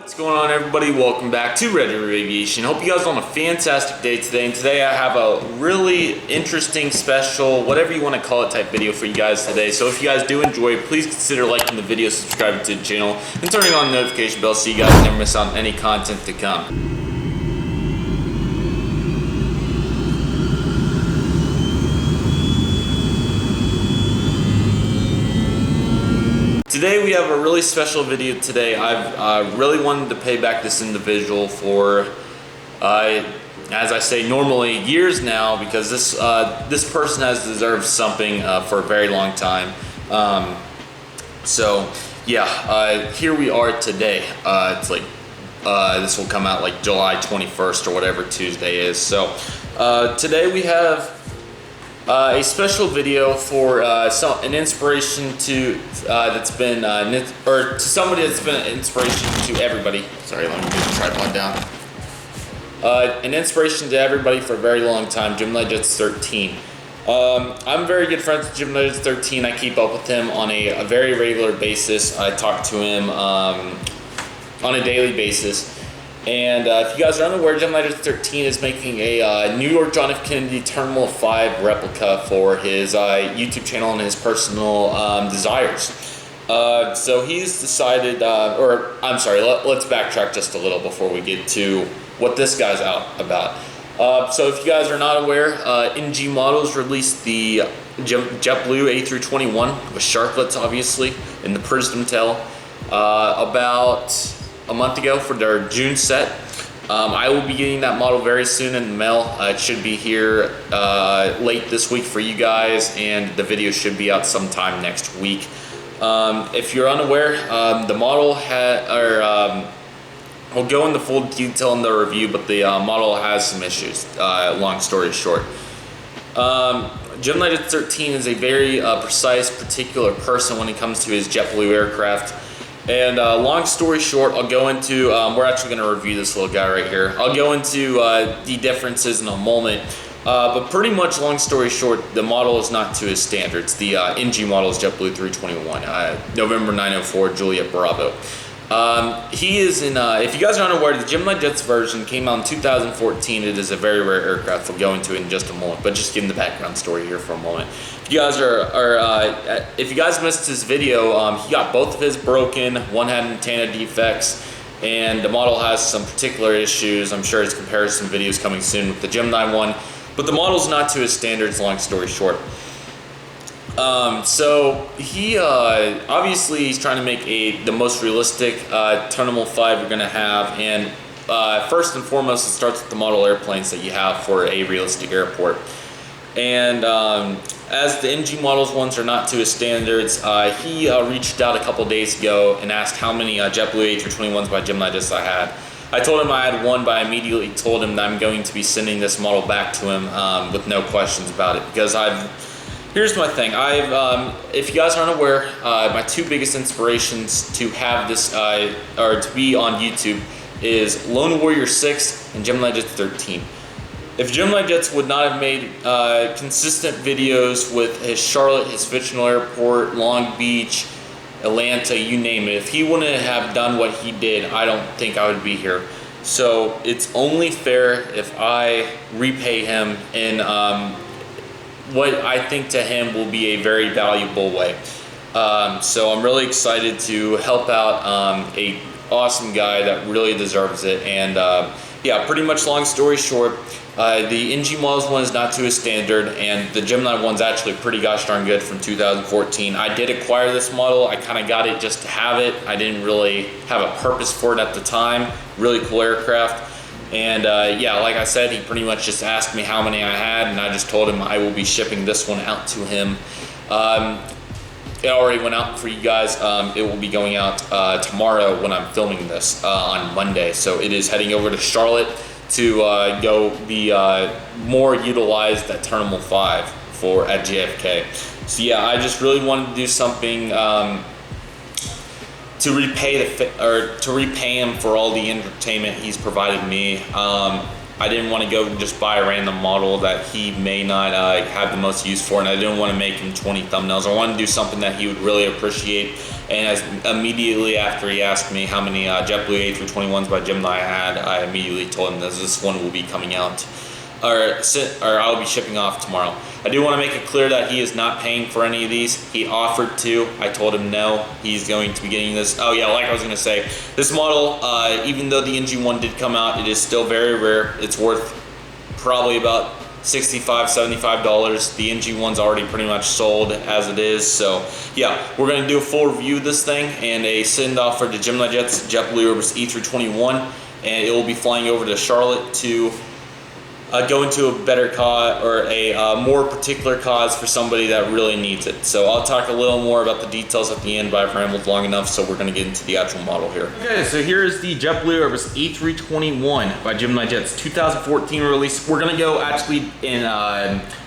What's going on, everybody? Welcome back to Redriveraviation. Hope you guys are on a fantastic day today. And today I have a really interesting, special, whatever you want to call it, type video for you guys today. So if you guys do enjoy it, please consider liking the video, subscribing to the channel, and turning on the notification bell so you guys never miss out on any content to come. Today we have a really special video today. I've really wanted to pay back this individual for, as I say normally, years now, because this person has deserved something for a very long time. So yeah, here we are today. It's like this will come out like July 21st or whatever Tuesday is. So today we have a special video for an inspiration to that's been or to somebody that's been an inspiration to everybody. Sorry, let me get the tripod down. An inspiration to everybody for a very long time, GeminiJets13. I'm very good friends with GeminiJets13. I keep up with him on a very regular basis. I talk to him on a daily basis. And if you guys are unaware, GeminiJets13 is making a New York John F. Kennedy Terminal 5 replica for his YouTube channel and his personal desires. So he's decided, or I'm sorry, let's backtrack just a little before we get to what this guy's out about. So if you guys are not aware, NG Models released the JetBlue A321 with sharklets, obviously, in the Prism tail about a month ago for their June set. I will be getting that model very soon in the mail. It should be here late this week for you guys, and the video should be out sometime next week. If you're unaware, the model we'll go into full detail in the review, but the model has some issues, long story short. GeminiJets13 is a very precise, particular person when it comes to his JetBlue aircraft. And long story short, I'll go into, we're actually going to review this little guy right here. I'll go into the differences in a moment. But pretty much, long story short, the model is not to his standards. The NG model is JetBlue 321, November 904, Juliet Bravo. He is in, if you guys are unaware, the GeminiJets version came out in 2014. It is a very rare aircraft. We'll go into it in just a moment, but just give him the background story here for a moment. If you guys if you guys missed his video, he got both of his broken. One had antenna defects, and the model has some particular issues. I'm sure his comparison video is coming soon with the Gemini one, but the model's not to his standards, long story short. So he obviously he's trying to make the most realistic Terminal 5 you're gonna have, and first and foremost, it starts with the model airplanes that you have for a realistic airport. And as the NG models ones are not to his standards, he reached out a couple days ago and asked how many JetBlue A321s by GeminiJets I had. I told him I had one, but I immediately told him that I'm going to be sending this model back to him with no questions about it, because here's my thing. If you guys aren't aware, my two biggest inspirations to have this, or to be on YouTube, is Lone Warrior 6 and GeminiJets13. If GeminiJets would not have made consistent videos with his Charlotte, his fictional airport, Long Beach, Atlanta, you name it, if he wouldn't have done what he did, I don't think I would be here. So it's only fair if I repay him in what I think to him will be a very valuable way. So I'm really excited to help out a awesome guy that really deserves it. And yeah, pretty much, long story short, the NG models one is not to his standard, and the Gemini one's actually pretty gosh darn good from 2014. I did acquire this model. I kind of got it just to have it. I didn't really have a purpose for it at the time. Really cool aircraft. And yeah, like I said, he pretty much just asked me how many I had, and I just told him I will be shipping this one out to him. It already went out for you guys. It will be going out tomorrow when I'm filming this on Monday. So it is heading over to Charlotte to go be more utilized at Terminal 5 at JFK. So yeah, I just really wanted to do something to repay him for all the entertainment he's provided me. I didn't want to go and just buy a random model that he may not have the most use for, and I didn't want to make him 20 thumbnails. I wanted to do something that he would really appreciate. And as immediately after he asked me how many JetBlue A321s by Gemini I had, I immediately told him that this one will be coming out, or I'll be shipping off tomorrow. I do want to make it clear that he is not paying for any of these. He offered to. I told him no. He's going to be getting this. Oh yeah, like I was going to say, this model, even though the NG one did come out, it is still very rare. It's worth probably about $65, $75. The NG one's already pretty much sold as it is. So yeah, we're going to do a full review of this thing and a send off for the GeminiJets JetBlue Airbus A321, and it will be flying over to Charlotte to go into a better cause, or a more particular cause for somebody that really needs it. So I'll talk a little more about the details at the end, but I've rambled long enough, so we're going to get into the actual model here. Okay, so here is the JetBlue Airbus A321 by GeminiJets 2014 release. We're going to go actually in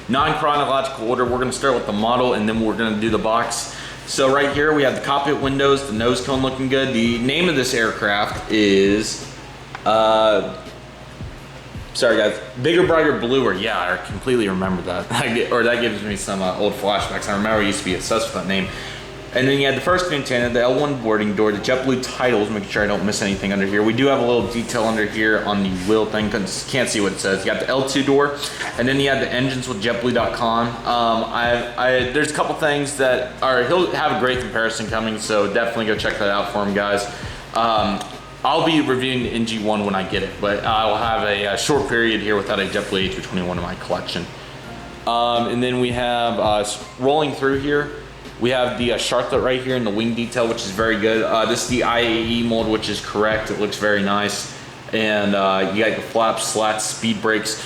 non-chronological order. We're going to start with the model, and then we're going to do the box. So right here we have the cockpit windows, the nose cone looking good. The name of this aircraft is sorry guys, Bigger, Brighter, Bluer. Yeah, I completely remember that. That gives me some old flashbacks. I remember I used to be obsessed with that name. And then you had the first antenna, the L1 boarding door, the JetBlue titles, making sure I don't miss anything under here. We do have a little detail under here on the wheel thing, because you can't see what it says. You got the L2 door, and then you have the engines with jetblue.com. There's a couple things that are, he'll have a great comparison coming, so definitely go check that out for him, guys. I'll be reviewing the NG1 when I get it, but I'll have a short period here without a JetBlue A321 in my collection. And then we have, rolling through here, we have the Shotcut right here in the wing detail, which is very good. This is the IAE mold, which is correct. It looks very nice. And you got the flaps, slats, speed brakes,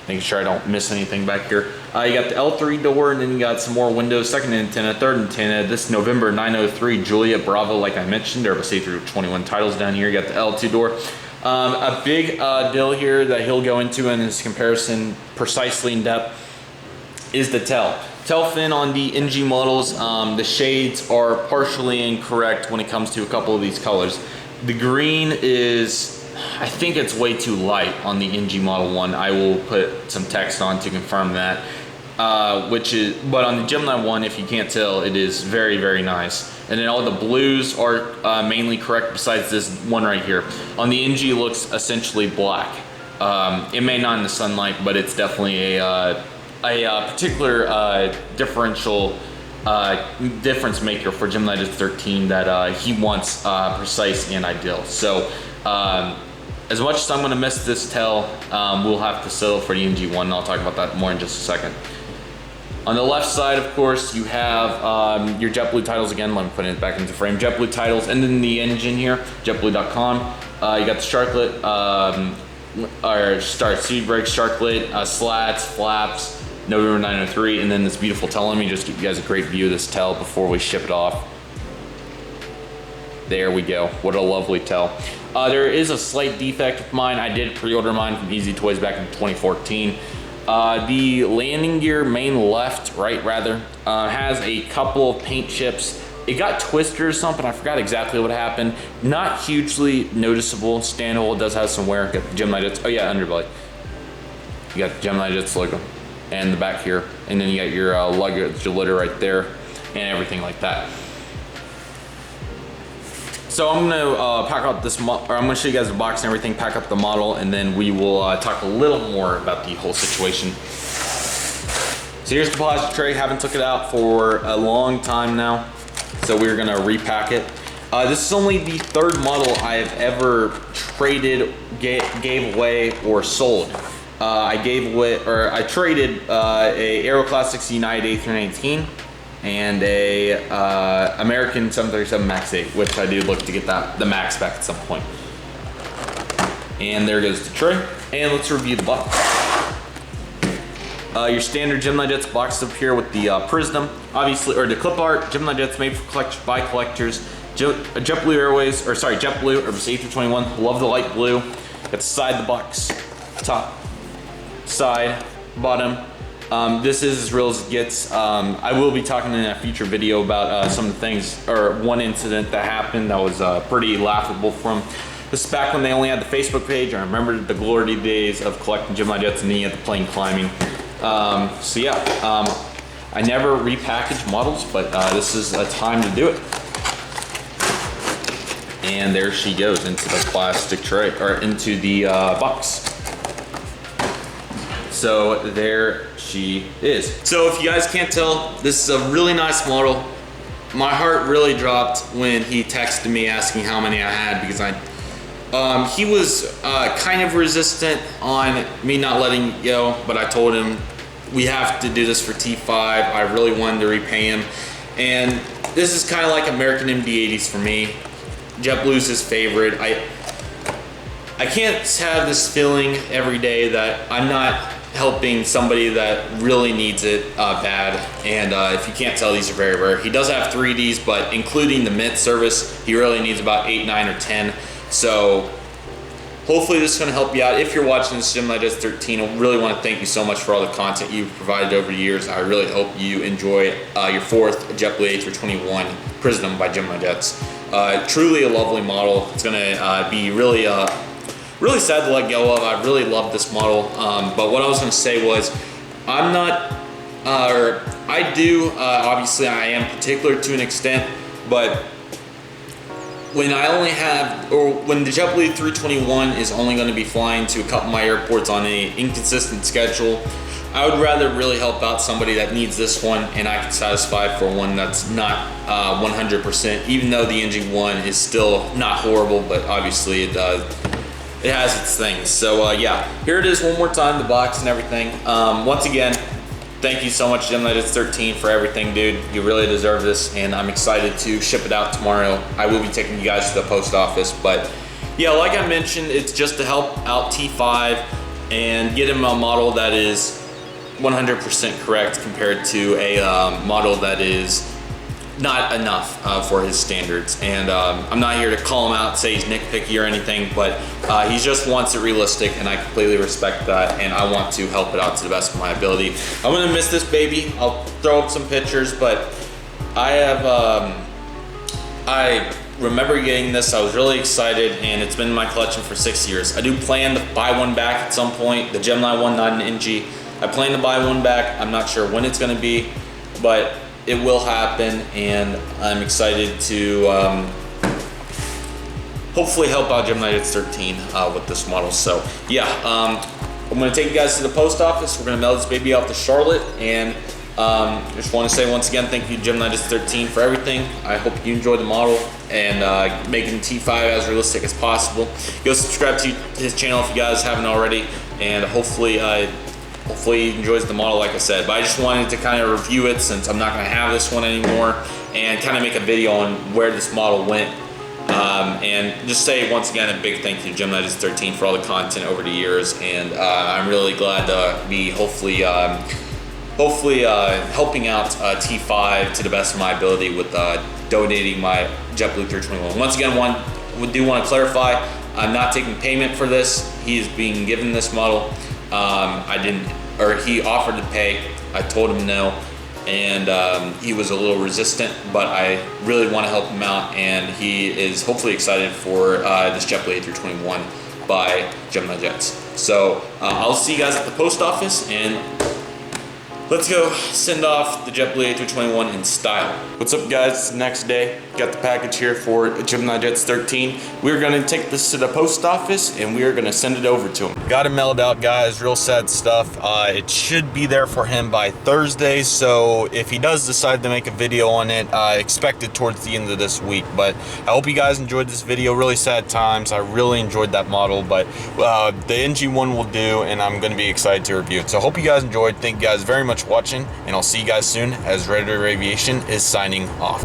making sure I don't miss anything back here. You got the L3 door, and then you got some more windows, second antenna, third antenna. This November 903 Juliet Bravo, like I mentioned, Airbus A321 titles down here. You got the L2 door. A big deal here that he'll go into in his comparison precisely in depth is the tail. Tail fin on the NG models, the shades are partially incorrect when it comes to a couple of these colors. The green is, I think it's way too light on the NG Model 1. I will put some text on to confirm that. But on the Gemini 1, if you can't tell, it is very, very nice. And then all the blues are mainly correct besides this one right here. On the NG, it looks essentially black. It may not in the sunlight, but it's definitely a particular differential difference maker for GeminiJets13 that he wants precise and ideal. So as much as I'm going to miss this tail, we'll have to settle for the NG1, and I'll talk about that more in just a second. On the left side, of course, you have your JetBlue titles again. Let me put it back into frame. JetBlue titles, and then the engine here, jetblue.com. You got the Shotcut, speed brakes, Shotcut, slats, flaps, November 903, and then this beautiful tail. Let me just give you guys a great view of this tail before we ship it off. There we go. What a lovely tail. There is a slight defect with mine. I did pre-order mine from Easy Toys back in 2014. The landing gear, right rather, has a couple of paint chips. It got twisted or something. I forgot exactly what happened. Not hugely noticeable. Standable. It does have some wear. Got the GeminiJets. Oh yeah, underbelly. You got the GeminiJets logo and the back here, and then you got your luggage litter right there, and everything like that. So I'm gonna pack out this, I'm gonna show you guys the box and everything, pack up the model, and then we will talk a little more about the whole situation. So here's the plastic tray. Haven't took it out for a long time now, so we're gonna repack it. This is only the third model I have ever traded, gave away, or sold. I traded a Aeroclassics United A319 and a American 737 MAX 8, which I do look to get the MAX back at some point. And there goes the tray. And let's review the box. Your standard GeminiJets box up here with the Prism, obviously, or the clip art. GeminiJets made by collectors. JetBlue Airways, or sorry, JetBlue Airbus A321. Love the light blue. Got the side of the box, top, side, bottom. This is as real as it gets. I will be talking in a future video about some of the things, or one incident that happened that was pretty laughable from. This is back when they only had the Facebook page. I remember the glory days of collecting GeminiJets and at the plane climbing. So yeah, I never repackage models, but this is a time to do it. And there she goes into the plastic tray, or into the box. So there she is. So if you guys can't tell, this is a really nice model. My heart really dropped when he texted me asking how many I had, because he was kind of resistant on me not letting it go, but I told him we have to do this for T5. I really wanted to repay him, and this is kind of like American MD-80s for me. JetBlue's his favorite. I can't have this feeling every day that I'm not helping somebody that really needs it bad. And if you can't tell, these are very rare. He does have 3Ds, but including the mint service, he really needs about 8, 9, or 10. So hopefully this is going to help you out. If you're watching this GeminiJets13, I really want to thank you so much for all the content you've provided over the years. I really hope you enjoy your fourth JetBlue A321 Prism by GeminiJets. Truly a lovely model. It's going to be really really sad to let go of. I really love this model. But what I was going to say was, I'm not, or I do, obviously I am particular to an extent, but when I only have, or when the JetBlue 321 is only going to be flying to a couple of my airports on an inconsistent schedule, I would rather really help out somebody that needs this one, and I can satisfy for one that's not 100%, even though the engine one is still not horrible, but obviously it has its things. So yeah, here it is one more time, the box and everything. Once again, thank you so much, GeminiJets13, for everything, dude. You really deserve this, and I'm excited to ship it out tomorrow. I will be taking you guys to the post office, but yeah, like I mentioned, it's just to help out T5 and get him a model that is 100% correct compared to a model that is not enough for his standards. And I'm not here to call him out, say he's nitpicky or anything, but he just wants it realistic, and I completely respect that, and I want to help it out to the best of my ability. I'm gonna miss this baby. I'll throw up some pictures, but I have I remember getting this. I was really excited, and it's been in my collection for 6 years. I do plan to buy one back at some point. The Gemini one, not an NG. I plan to buy one back. I'm not sure when it's gonna be, but it will happen, and I'm excited to hopefully help out GeminiJets13 with this model. So yeah, I'm gonna take you guys to the post office. We're gonna mail this baby out to Charlotte, and just want to say once again, thank you GeminiJets13 for everything. I hope you enjoyed the model, and making T5 as realistic as possible. Go subscribe to his channel if you guys haven't already, and hopefully he enjoys the model, like I said. But I just wanted to kind of review it, since I'm not going to have this one anymore, and kind of make a video on where this model went. And just say once again a big thank you to GeminiJets13 for all the content over the years, and I'm really glad to be hopefully helping out T5 to the best of my ability with donating my JetBlue 321. Once again, we do want to clarify, I'm not taking payment for this. He is being given this model. He offered to pay. I told him no, and he was a little resistant, but I really want to help him out, and he is hopefully excited for this JetBlue A321 by GeminiJets. So I'll see you guys at the post office, and let's go send off the JetBlue A321 in style. What's up, guys? It's the next day. Got the package here for GeminiJets13. We're gonna take this to the post office, and we are gonna send it over to him. Got it mailed out, guys. Real sad stuff. It should be there for him by Thursday, so if he does decide to make a video on it, expect it towards the end of this week. But I hope you guys enjoyed this video. Really sad times. I really enjoyed that model, but the NG one will do, and I'm gonna be excited to review it. So I hope you guys enjoyed. Thank you guys very much for watching, and I'll see you guys soon as Redriveraviation is signing off.